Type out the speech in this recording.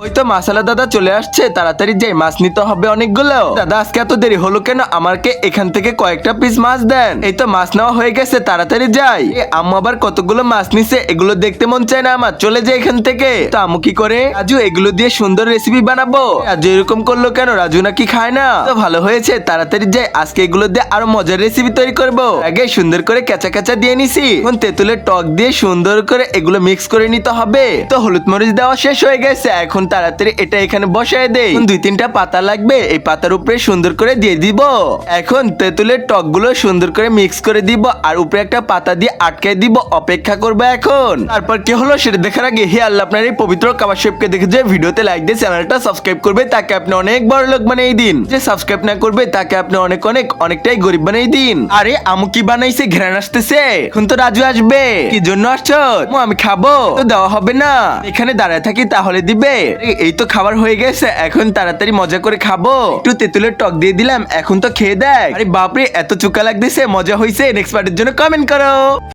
ওই তো মাসালা দাদা চলে আসছে, তাড়াতাড়ি যাই, মাছ নিতে হবে অনেকগুলো। দাদা আজকে এত দেরি হলো কেন? আমাকে এখান থেকে কয়েকটা পিস মাছ দেন। এই তো মাছ নেওয়া হয়ে গেছে, তাড়াতাড়ি যাই। আম্মু আবার কতগুলো মাছ নিছে, এগুলো দেখতে মন চায় না আমার, চলে যাই এখান থেকে। তো আম্মু কি করে, রাজু এগুলো দিয়ে সুন্দর রেসিপি বানাবো। রাজু এরকম করলো কেন? রাজু নাকি খায় না? তো ভালো হয়েছে, তাড়াতাড়ি যাই, আজকে এগুলো দিয়ে আরো মজার রেসিপি তৈরি করবো। আগে সুন্দর করে কেঁচা কেঁচা দিয়ে নিছি, এখন তেঁতুলের টক দিয়ে সুন্দর করে এগুলো মিক্স করে নিতে হবে। তো হলুদ মরিচ দেওয়া শেষ হয়ে গেছে, এখন তাড়াতাড়ি এটা এখানে বসায় দেই। দুই তিনটা পাতা লাগবে, এই পাতার উপরে সুন্দর করে দিয়ে দিব। এখন তেঁতুলের টক গুলো সুন্দর করে মিক্স করে দিব আর উপরে একটা পাতা দিয়ে আটকে দিব, অপেক্ষা করবো এখন। তারপর কি হলো সেটা দেখার আগে হে আল্লাহ, আপনার এই পবিত্র কাবার শেফকে দেখে যে ভিডিওতে লাইক দিয়ে চ্যানেলটা সাবস্ক্রাইব করবে, তাকে আপনি অনেক বড় লোক বানিয়ে দিন। যে সাবস্ক্রাইব না করবে তাকে আপনি অনেকটাই গরিব বানিয়ে দিন। আরে আমু কি বানাইছে? ঘ্রাণ আসতেছে, এখন তো রাজু আসবে। কি জন্য আসছো? আমি খাবো। তো দেওয়া হবে না, এখানে দাঁড়ায় থাকি তাহলে দিবে। এই তো খাবার হয়ে গেছে, এখন তাড়াতাড়ি মজা করে খাবো। একটু তেঁতুলের টক দিয়ে দিলাম, এখন তো খেয়ে দেখ। আরে বাপরে, এত চুকা লাগতেছে, মজা হয়েছে। নেক্সট পার্টের জন্য কমেন্ট করো।